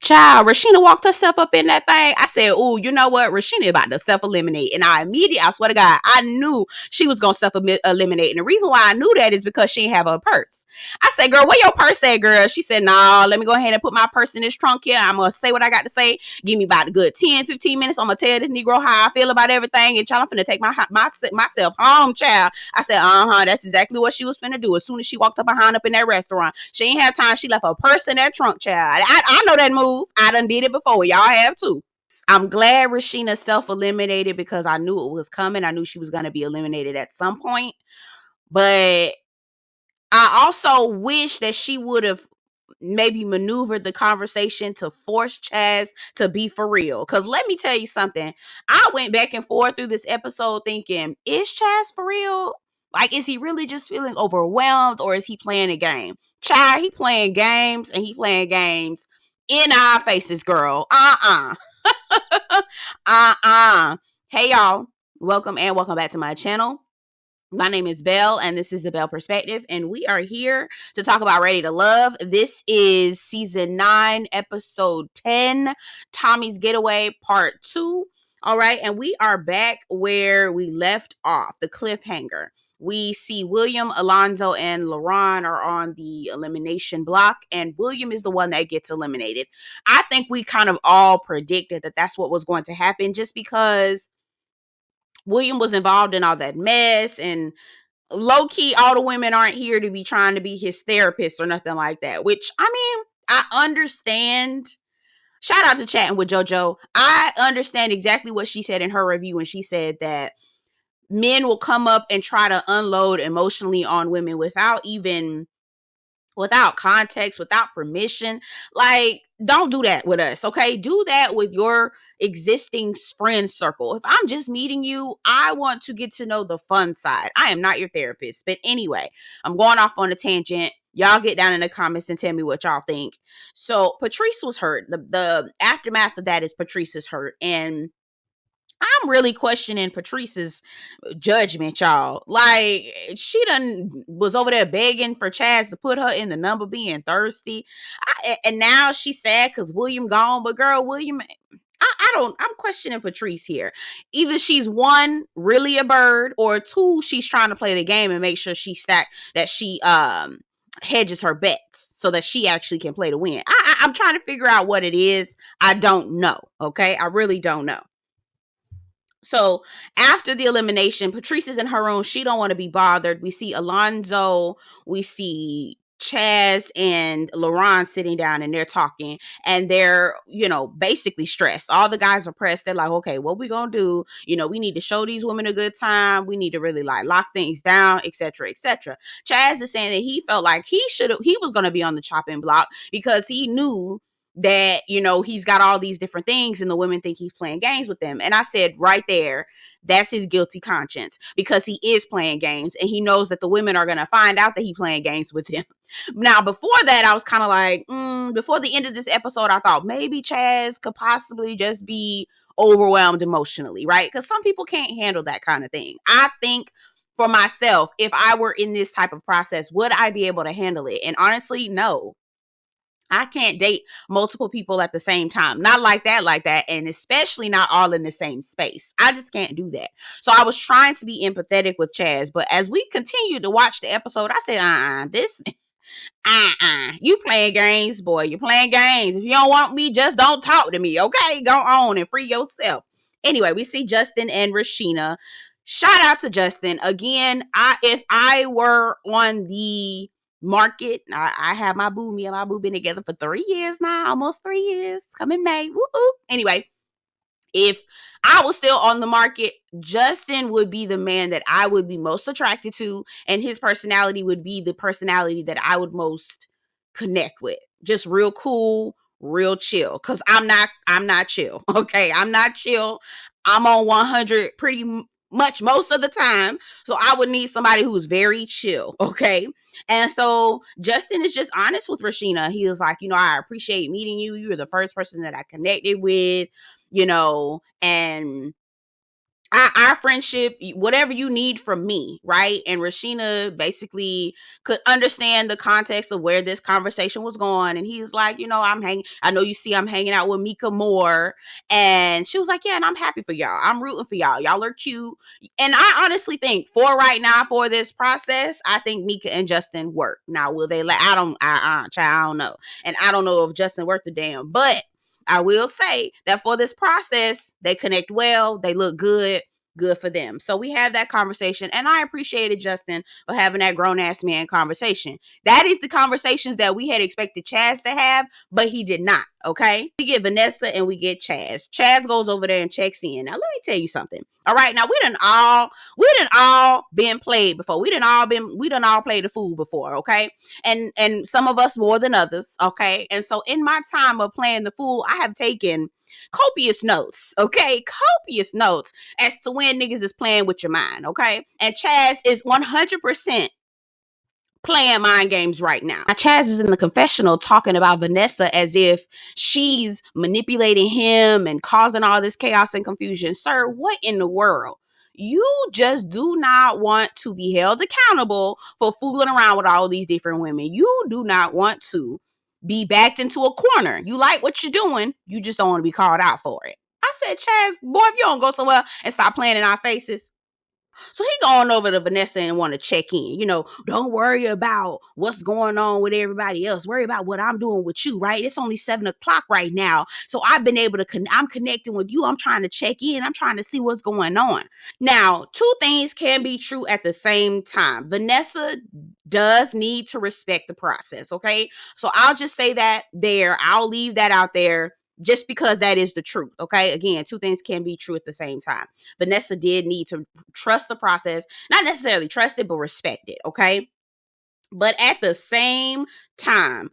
Child, Rashina walked herself up in that thing. I said, "Oh, you know what? Rashina about to self-eliminate." And I swear to God, I knew she was going to self-eliminate. And the reason why I knew that is because she didn't have her purse. I said, "Girl, where your purse at, girl?" She said, "No, let me go ahead and put my purse in this trunk here. I'm going to say what I got to say. Give me about a good 10, 15 minutes. I'm going to tell this Negro how I feel about everything. And child, I'm finna take myself home, child." I said, that's exactly what she was finna do. As soon as she walked up behind up in that restaurant, she ain't have time. She left her purse in that trunk, child. I know that move. I done did it before. Y'all have too. I'm glad Rashina self-eliminated because I knew it was coming. I knew she was going to be eliminated at some point. But I also wish that she would have maybe maneuvered the conversation to force Chaz to be for real. Because let me tell you something. I went back and forth through this episode thinking, is Chaz for real? Like, is he really just feeling overwhelmed or is he playing a game? Child, he playing games and he playing games in our faces, girl. Hey, y'all. Welcome back to my channel. My name is Belle, and this is the Belle Perspective, and we are here to talk about Ready to Love. This is season 9, episode 10, Tommy's Getaway, part 2. All right, and we are back where we left off, the cliffhanger. We see William, Alonzo, and LaRon are on the elimination block, and William is the one that gets eliminated. I think we kind of all predicted that that's what was going to happen, just because William was involved in all that mess, and low-key, all the women aren't here to be trying to be his therapist or nothing like that, which, I mean, I understand. Shout out to Chatting with JoJo. I understand exactly what she said in her review when she said that men will come up and try to unload emotionally on women without context, without permission. Like, don't do that with us, okay? Do that with your existing friend circle. If I'm just meeting you, I want to get to know the fun side. I am not your therapist. But anyway, I'm going off on a tangent. Y'all get down in the comments and tell me what y'all think. So Patrice was hurt. The aftermath of that is Patrice is hurt. And I'm really questioning Patrice's judgment, y'all. Like, she done was over there begging for Chaz to put her in the number, being thirsty. And now she's sad because William gone. But girl, William, I'm questioning Patrice here. Either she's one, really a bird, or two, she's trying to play the game and make sure she hedges her bets so that she actually can play to win. I'm trying to figure out what it is. I don't know. Okay. I really don't know. So after the elimination, Patrice is in her room. She don't want to be bothered. We see Alonzo. We see Chaz and LaRon sitting down and they're talking and they're, basically stressed. All the guys are pressed. They're like, okay, what we gonna do? We need to show these women a good time. We need to really lock things down, etc., etc. Chaz is saying that he felt like he was going to be on the chopping block because he knew that, he's got all these different things and the women think he's playing games with them. And I said right there, that's his guilty conscience because he is playing games and he knows that the women are going to find out that he's playing games with him. Now, before that, I was kind of like, before the end of this episode, I thought maybe Chaz could possibly just be overwhelmed emotionally, right? Because some people can't handle that kind of thing. I think for myself, if I were in this type of process, would I be able to handle it? And honestly, no. I can't date multiple people at the same time. Not like that. And especially not all in the same space. I just can't do that. So I was trying to be empathetic with Chaz. But as we continued to watch the episode, I said, you playing games, boy. You're playing games. If you don't want me, just don't talk to me. Okay, go on and free yourself. Anyway, we see Justin and Rashina. Shout out to Justin. Again, if I were on the market, I have my boo. Me and my boo been together for 3 years now, almost 3 years. Come in May. Woo-hoo. Anyway, if I was still on the market, Justin would be the man that I would be most attracted to, and his personality would be the personality that I would most connect with. Just real cool, real chill. Because I'm not chill. Okay, I'm not chill. I'm on 100 pretty much most of the time. So I would need somebody who's very chill. Okay. And so Justin is just honest with Rashina. He was like, I appreciate meeting you. You were the first person that I connected with, and our friendship, whatever you need from me, right? And Rashina basically could understand the context of where this conversation was going. And he's like, I know you see I'm hanging out with Mika more. And she was like, yeah, and I'm happy for y'all. I'm rooting for y'all. Y'all are cute. And I honestly think for right now, for this process, I think Mika and Justin work. Now, will they I don't know. And I don't know if Justin worked the damn, but I will say that for this process, they connect well. They look good. Good for them. So we have that conversation. And I appreciated Justin for having that grown ass man conversation. That is the conversations that we had expected Chaz to have, but he did not. Okay. We get Vanessa and we get Chaz. Chaz goes over there and checks in. Now, let me tell you something. All right. Now, we done all been played before. We done all played the fool before. Okay. And some of us more than others. Okay. And so in my time of playing the fool, I have taken copious notes. Okay. Copious notes as to when niggas is playing with your mind. Okay. And Chaz is 100% playing mind games right now. Chaz is in the confessional talking about Vanessa as if she's manipulating him and causing all this chaos and confusion. Sir, what in the world? You just do not want to be held accountable for fooling around with all these different women. You do not want to be backed into a corner. You like what you're doing. You just don't want to be called out for it. I said, Chaz, boy, if you don't go somewhere and stop playing in our faces. So he going over to Vanessa and want to check in. Don't worry about what's going on with everybody else. Worry about what I'm doing with you, right? It's only 7:00 right now. So I've been able to, I'm connecting with you. I'm trying to check in. I'm trying to see what's going on. Now, two things can be true at the same time. Vanessa does need to respect the process, okay? So I'll just say that there. I'll leave that out there. Just because that is the truth, okay? Again, two things can be true at the same time. Vanessa did need to trust the process, not necessarily trust it, but respect it, okay? But at the same time,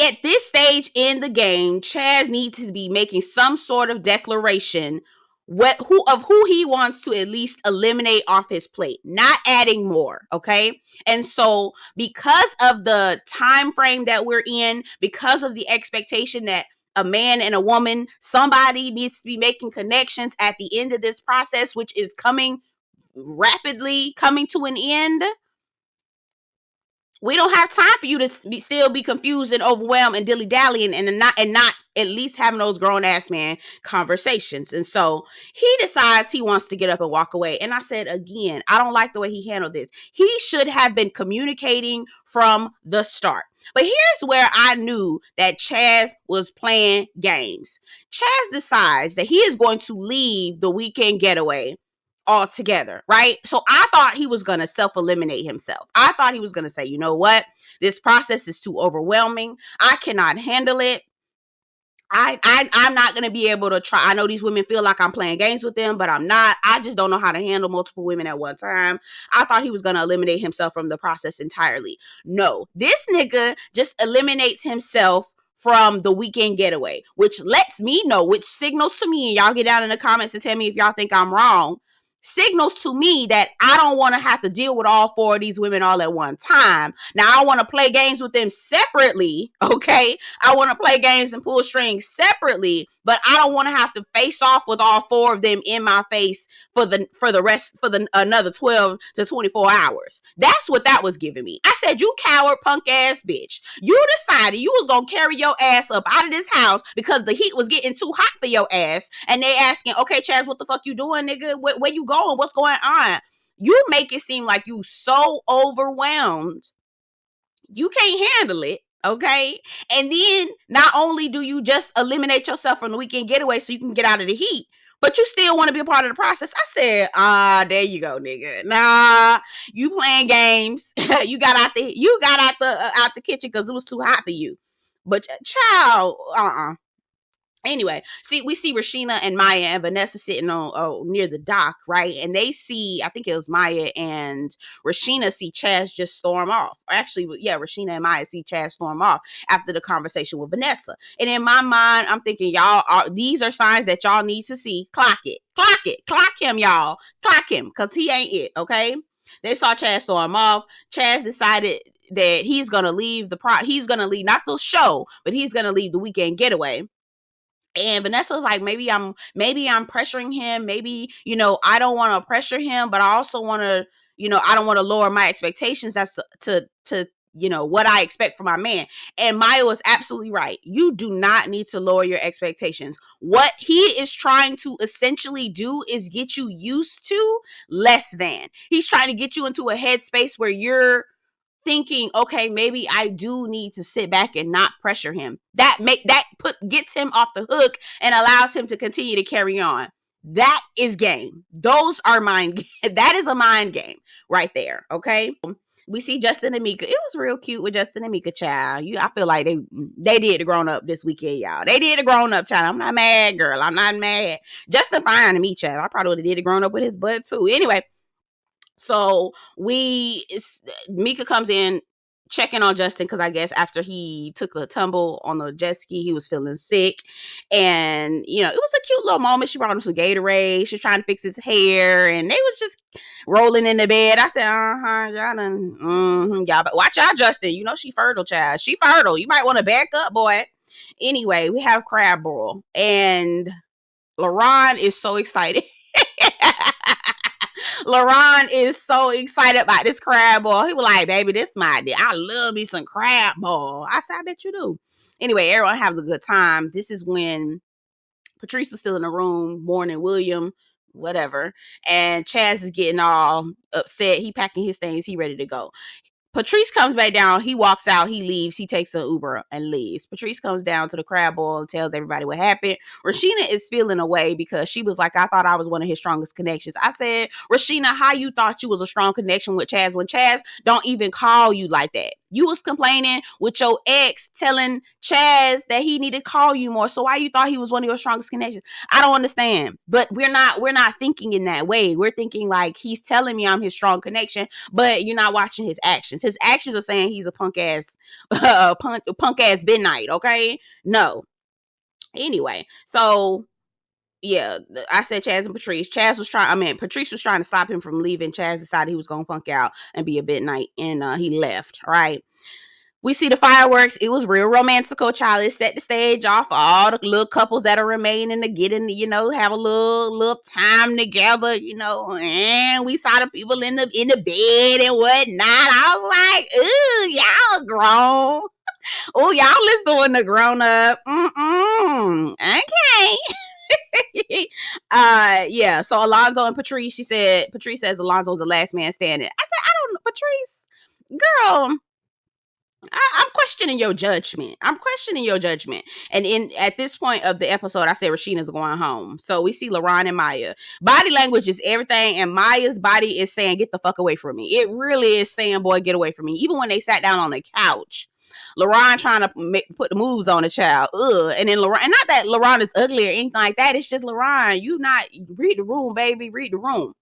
at this stage in the game, Chaz needs to be making some sort of declaration who he wants to at least eliminate off his plate, not adding more, okay? And so because of the time frame that we're in, because of the expectation that a man and a woman, somebody needs to be making connections at the end of this process, which is rapidly coming to an end. We don't have time for you to still be confused and overwhelmed and dilly-dallying and not at least having those grown-ass man conversations. And so he decides he wants to get up and walk away. And I said, again, I don't like the way he handled this. He should have been communicating from the start. But here's where I knew that Chaz was playing games. Chaz decides that he is going to leave the weekend getaway altogether, right? So I thought he was going to self-eliminate himself. I thought he was going to say, you know what? This process is too overwhelming. I cannot handle it. I'm not going to be able to try. I know these women feel like I'm playing games with them, but I'm not. I just don't know how to handle multiple women at one time. I thought he was going to eliminate himself from the process entirely. No, this nigga just eliminates himself from the weekend getaway, which lets me know, which signals to me, and y'all get down in the comments and tell me if y'all think I'm wrong, signals to me that I don't want to have to deal with all four of these women all at one time. Now, I want to play games with them separately, okay? I want to play games and pull strings separately, but I don't want to have to face off with all four of them in my face for another 12 to 24 hours. That's what that was giving me. I said, you coward punk ass bitch. You decided you was going to carry your ass up out of this house because the heat was getting too hot for your ass. And they asking, okay, Chaz, what the fuck you doing, nigga? Where you going? What's going on? You make it seem like you so overwhelmed. You can't handle it. Okay. And then not only do you just eliminate yourself from the weekend getaway so you can get out of the heat, but you still want to be a part of the process. I said, there you go, nigga. Nah, you playing games. you got out the kitchen because it was too hot for you. But child, Anyway, we see Rashina and Maya and Vanessa sitting on near the dock, right? And they see, I think it was Maya and Rashina see Chaz just storm off. Actually, yeah, Rashina and Maya see Chaz storm off after the conversation with Vanessa. And in my mind, I'm thinking, these are signs that y'all need to see. Clock it. Clock him, y'all. Clock him, because he ain't it, okay? They saw Chaz storm off. Chaz decided that he's going to leave he's going to leave, not the show, but he's going to leave the weekend getaway. And Vanessa was like, maybe I'm pressuring him. Maybe, I don't want to pressure him, but I also want to, I don't want to lower my expectations as to what I expect from my man. And Maya was absolutely right. You do not need to lower your expectations. What he is trying to essentially do is get you used to less than. He's trying to get you into a headspace where you're thinking, okay, maybe I do need to sit back and not pressure him. Gets him off the hook and allows him to continue to carry on. That is game. Those are mind. That is a mind game right there. Okay. We see Justin and Mika. It was real cute with Justin and Mika, child. I feel like they did the grown up this weekend, y'all. They did the grown up, child. I'm not mad, girl. I'm not mad. Justin fine to me, child. I probably would have did the grown up with his butt too. Anyway, so Mika comes in checking on Justin because I guess after he took a tumble on the jet ski, he was feeling sick. And, it was a cute little moment. She brought him some Gatorade. She was trying to fix his hair, and they was just rolling in the bed. I said, y'all done, y'all, but watch out, Justin. She fertile, child. She fertile. You might want to back up, boy. Anyway, we have crab boil, and LaRon is so excited. LaRon is so excited about this crab boil. He was like, baby, this my idea. I love me some crab boil. I said, I bet you do. Anyway, everyone having a good time. This is when Patrice was still in the room, mourning William, whatever. And Chaz is getting all upset. He packing his things. He ready to go. Patrice comes back down. He walks out. He leaves. He takes an Uber and leaves. Patrice comes down to the crab boil and tells everybody what happened. Rashina is feeling away because she was like, I thought I was one of his strongest connections. I said, Rashina, how you thought you was a strong connection with Chaz when Chaz don't even call you like that? You was complaining with your ex telling Chaz that he needed to call you more. So why you thought he was one of your strongest connections? I don't understand. But we're not thinking in that way. We're thinking like he's telling me I'm his strong connection, but you're not watching his actions. His actions are saying he's a punk ass midnight. Okay, no. Anyway, so yeah, I said Chaz and Patrice. Patrice was trying to stop him from leaving. Chaz decided he was gonna punk out and be a midnight, and he left. Right. We see the fireworks. It was real romantical, child. It set the stage off for all the little couples that are remaining to get in, have a little time together, and we saw the people in the bed and whatnot. I was like, ooh, y'all grown. Oh, y'all is doing the grown up. Okay. Yeah. So Alonzo and Patrice, Patrice says Alonzo's the last man standing. I said, I don't know, Patrice, girl, I'm questioning your judgment. And at this point of the episode, I said Rashina's going home. So we see LaRon and Maya. Body language is everything, and Maya's body is saying, get the fuck away from me. It really is saying, boy, get away from me. Even when they sat down on the couch, LaRon trying to put the moves on the child. Ugh. And then LaRon, and not that LaRon is ugly or anything like that. It's just LaRon, read the room, baby. Read the room.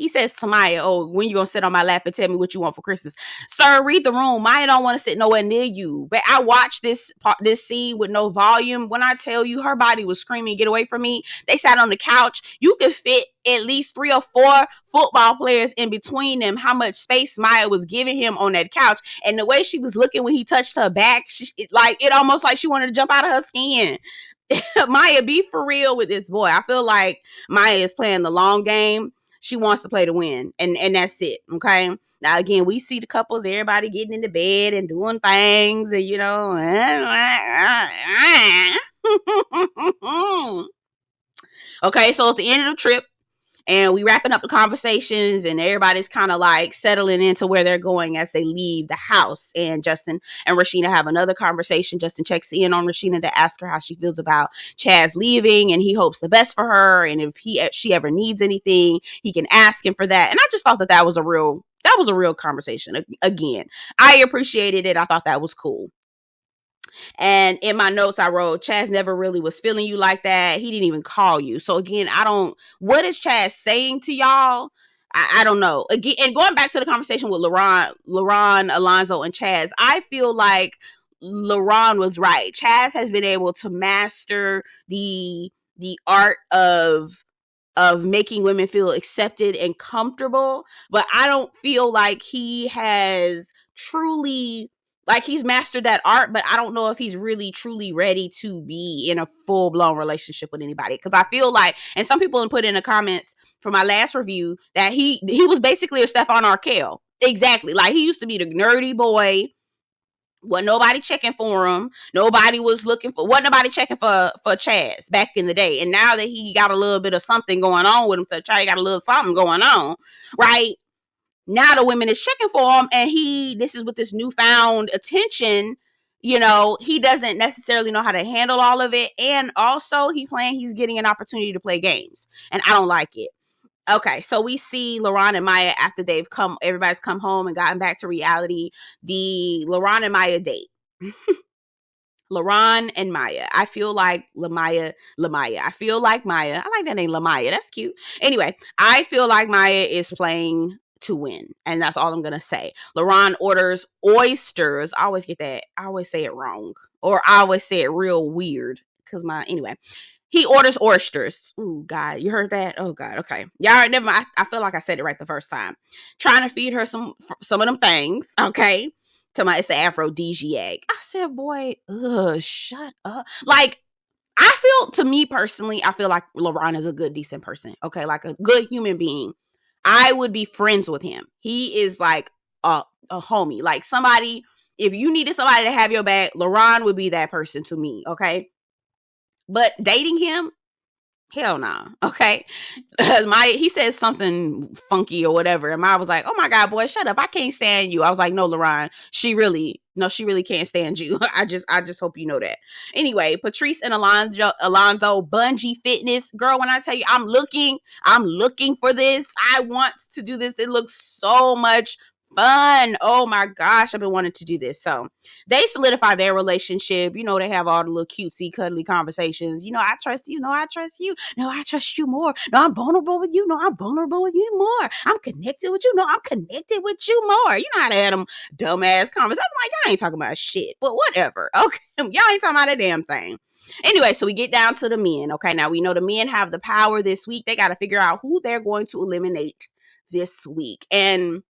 He says to Maya, oh, when you gonna sit on my lap and tell me what you want for Christmas? Sir, read the room. Maya don't want to sit nowhere near you. But I watched this scene with no volume. When I tell you her body was screaming, get away from me. They sat on the couch. You could fit at least 3 or 4 football players in between them. How much space Maya was giving him on that couch. And the way she was looking when he touched her back, it almost like she wanted to jump out of her skin. Maya, be for real with this boy. I feel like Maya is playing the long game. She wants to play to win, and that's it. Okay. Now again, we see the couples, everybody getting into bed and doing things, and okay. So it's the end of the trip, and we wrapping up the conversations, and everybody's kind of like settling into where they're going as they leave the house. And Justin and Rashina have another conversation. Justin checks in on Rashina to ask her how she feels about Chaz leaving, and he hopes the best for her. And if she ever needs anything, he can ask him for that. And I just thought that was a real conversation. Again, I appreciated it. I thought that was cool. And in my notes, I wrote, Chaz never really was feeling you like that. He didn't even call you. So again, what is Chaz saying to y'all? I don't know. Again, and going back to the conversation with LaRon, Alonzo, and Chaz, I feel like LaRon was right. Chaz has been able to master the art of making women feel accepted and comfortable, but I don't feel like he has truly Like, he's mastered that art, but I don't know if he's really truly ready to be in a full-blown relationship with anybody. Because I feel like, and some people put in the comments for my last review, that he was basically a Stefan Arkell. Exactly. Like, he used to be the nerdy boy. Wasn't nobody checking for him. Nobody was looking for, wasn't nobody checking for Chaz back in the day. And now that he got a little bit of something going on with him, so Chaz got a little something going on, right? Now the women is checking for him, and this is with this newfound attention, you know, he doesn't necessarily know how to handle all of it. And also he's getting an opportunity to play games, and I don't like it. Okay, so we see LaRon and Maya after everybody's come home and gotten back to reality. The LaRon and Maya date. LaRon and Maya. I feel like Lamaya. I feel like Maya. I like that name, Lamaya. That's cute. Anyway, I feel like Maya is playing to win, and that's all I'm gonna say. LaRon orders oysters. I always get that. I always say it wrong, or I always say it real weird because anyway. He orders oysters. Ooh, God, you heard that? Oh, God, okay. Y'all, never mind. I feel like I said it right the first time. Trying to feed her some of them things, okay? It's an aphrodisiac. I said, boy, shut up. Like, to me personally, I feel like LaRon is a good, decent person, okay? Like a good human being. I would be friends with him. He is like a homie. Like somebody, if you needed somebody to have your back, LaRon would be that person to me, okay? But dating him, hell nah, okay? He said something funky or whatever, and Maya was like, oh my God, boy, shut up. I can't stand you. I was like, no, LaRon, she really can't stand you. I just hope you know that. Anyway, Patrice and Alonzo bungee fitness. Girl, when I tell you I'm looking for this. I want to do this. It looks so much fun. Oh my gosh, I've been wanting to do this. So they solidify their relationship. You know, they have all the little cutesy, cuddly conversations. You know, I trust you. No, I trust you. No, I trust you more. No, I'm vulnerable with you. No, I'm vulnerable with you more. I'm connected with you. No, I'm connected with you more. You know how to have them dumbass conversations. I'm like, y'all ain't talking about shit, but whatever. Okay, y'all ain't talking about a damn thing. Anyway, so we get down to the men. Okay, now we know the men have the power this week. They got to figure out who they're going to eliminate this week. And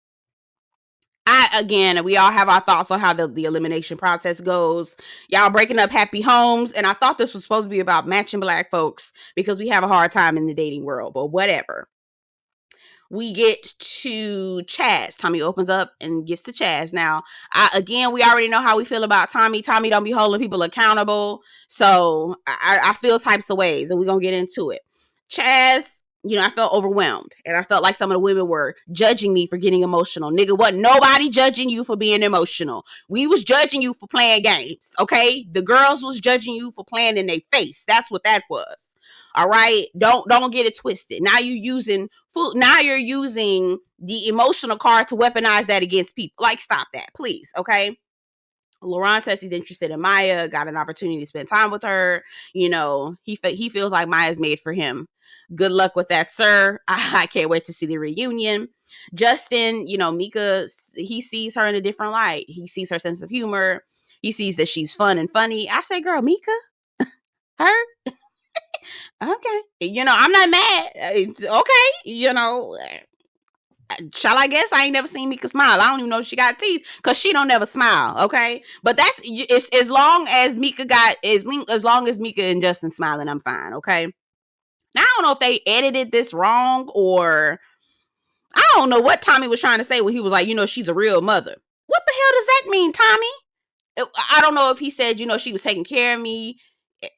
we all have our thoughts on how the elimination process goes. Y'all breaking up happy homes. And I thought this was supposed to be about matching Black folks because we have a hard time in the dating world, but whatever. We get to Chaz. Tommy opens up and gets to Chaz. Now, we already know how we feel about Tommy. Tommy don't be holding people accountable. So I feel types of ways, and we're going to get into it. Chaz, you know, I felt overwhelmed, and I felt like some of the women were judging me for getting emotional. Nigga, wasn't nobody judging you for being emotional. We was judging you for playing games, okay? The girls was judging you for playing in their face. That's what that was. All right? Don't get it twisted. Now you're using the emotional card to weaponize that against people. Like, stop that, please, okay? LaRon says he's interested in Maya, got an opportunity to spend time with her. You know, he feels like Maya's made for him. Good luck with that, sir. I can't wait to see the reunion. Justin, you know, Mika, he sees her in a different light. He sees her sense of humor. He sees that she's fun and funny. I say, girl, Mika? Her? Okay. You know, I'm not mad. It's okay. You know, shall I guess? I ain't never seen Mika smile. I don't even know if she got teeth because she don't never smile. Okay. But it's as long as Mika and Justin smiling, I'm fine. Okay. Now, I don't know if they edited this wrong, or I don't know what Tommy was trying to say when he was like, you know, she's a real mother. What the hell does that mean, Tommy? I don't know if he said, you know, she was taking care of me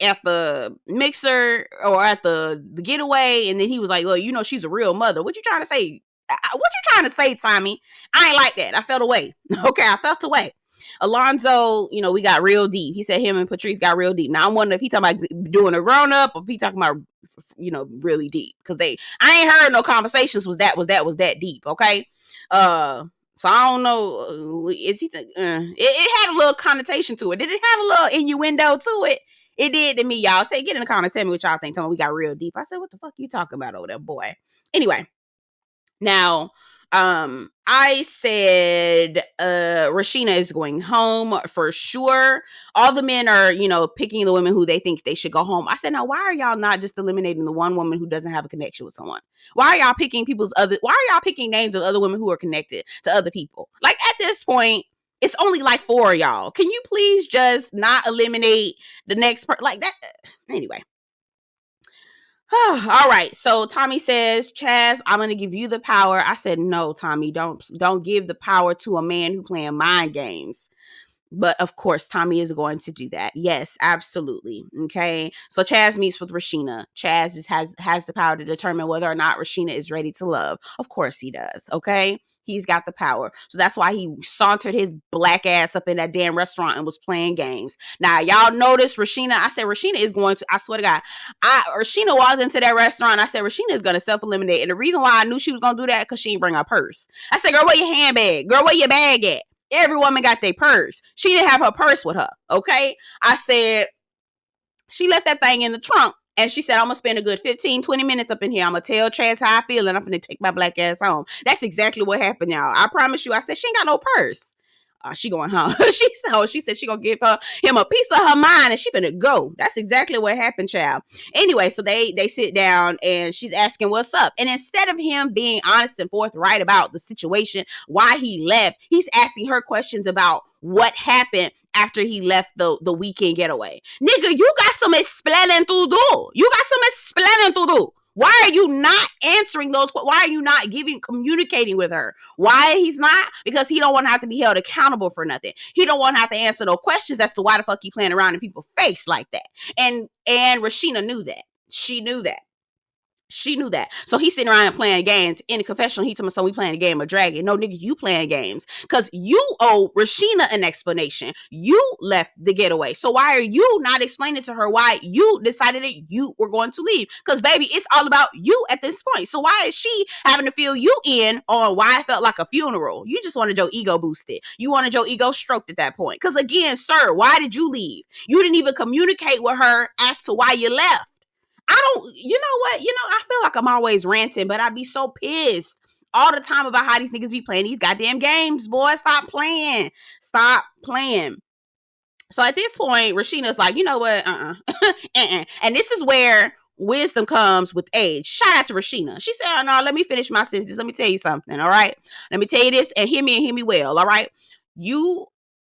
at the mixer or at the getaway, and then he was like, well, you know, she's a real mother. What you trying to say? What you trying to say, Tommy? I ain't like that. I felt away. Okay, I felt away. Alonzo, you know, we got real deep. He said him and Patrice got real deep. Now I'm wondering if he talking about doing a grown up or if he talking about, you know, really deep. Because I ain't heard no conversations was that deep. Okay, so I don't know. Is he? It had a little connotation to it. Did it have a little innuendo to it? It did to me, y'all. Get in the comments. Tell me what y'all think. Tell me we got real deep. I said, what the fuck you talking about over there, boy? Anyway, now. I said Rashina is going home for sure. All the men are, you know, picking the women who they think they should go home. I said, now why are y'all not just eliminating the one woman who doesn't have a connection with someone? Why are y'all picking names of other women who are connected to other people? Like, at this point, It's only like 4 of y'all. Can you please just not eliminate the next person like that? Anyway. All right. So Tommy says, Chaz, I'm gonna give you the power. I said, no, Tommy, don't give the power to a man who playing mind games. But of course, Tommy is going to do that. Yes, absolutely. Okay. So Chaz meets with Rashina. Chaz has the power to determine whether or not Rashina is ready to love. Of course he does. Okay. He's got the power. So that's why he sauntered his black ass up in that damn restaurant and was playing games. Now, y'all notice Rashina. I said, Rashina is going to, I swear to God, Rashina walked into that restaurant. I said, Rashina is going to self-eliminate. And the reason why I knew she was going to do that, because she didn't bring her purse. I said, girl, where your handbag? Girl, where your bag at? Every woman got their purse. She didn't have her purse with her, okay? I said, she left that thing in the trunk, and she said, I'm going to spend a good 15, 20 minutes up in here. I'm going to tell Chaz how I feel, and I'm going to take my black ass home. That's exactly what happened, y'all. I promise you. I said, she ain't got no purse. She going home. She said she gonna give him a piece of her mind, and she finna go. That's exactly what happened, child. Anyway, so they sit down, and she's asking what's up. And instead of him being honest and forthright about the situation, why he left, he's asking her questions about what happened after he left the weekend getaway. Nigga, you got some explaining to do. Why are you not answering those? Why are you not communicating with her? Why he's not? Because he don't want to have to be held accountable for nothing. He don't want to have to answer no questions as to why the fuck he playing around in people's face like that. And Rashina knew that. She knew that. So he's sitting around and playing games. In the confessional, he told me, so we playing a game of dragon. No, nigga, you playing games. Because you owe Rashina an explanation. You left the getaway. So why are you not explaining to her why you decided that you were going to leave? Because, baby, it's all about you at this point. So why is she having to fill you in on why it felt like a funeral? You just wanted your ego boosted. You wanted your ego stroked at that point. Because, again, sir, why did you leave? You didn't even communicate with her as to why you left. You know what? I feel like I'm always ranting, but I be so pissed all the time about how these niggas be playing these goddamn games, boy. Stop playing. So at this point, Rashina's like, you know what? And this is where wisdom comes with age. Shout out to Rashina. She said, oh, no, let me finish my sentence. Let me tell you something, all right? Let me tell you this, and hear me well, all right? You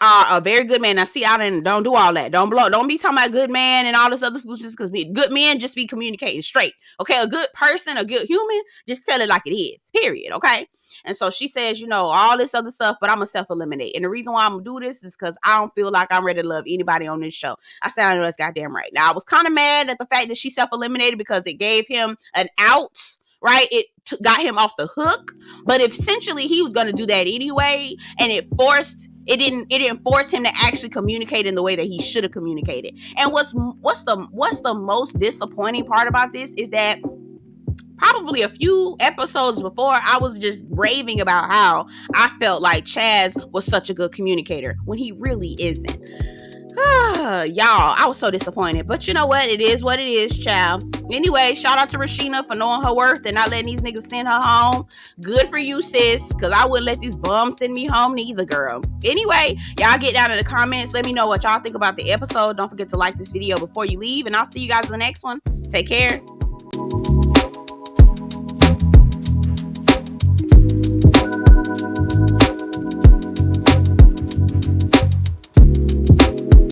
are a very good man. Now, see, don't do all that. Don't be talking about good man and all this other foolishness, because good men just be communicating straight. Okay, a good person, a good human, just tell it like it is. Period. Okay. And so she says, all this other stuff, but I'm gonna self-eliminate. And the reason why I'm gonna do this is because I don't feel like I'm ready to love anybody on this show. I said, I know that's goddamn right. Now, I was kind of mad at the fact that she self-eliminated because it gave him an out. Right? It got him off the hook, but essentially he was going to do that anyway, and it didn't force him to actually communicate in the way that he should have communicated. And what's the most disappointing part about this is that probably a few episodes before, I was just raving about how I felt like Chaz was such a good communicator when he really isn't. Y'all, I was so disappointed, but you know what? It is what it is, child. Anyway, shout out to Rashina for knowing her worth and not letting these niggas send her home. Good for you, sis, because I wouldn't let these bums send me home neither, girl. Anyway, y'all get down in the comments. Let me know what y'all think about the episode. Don't forget to like this video before you leave, and I'll see you guys in the next one. Take care.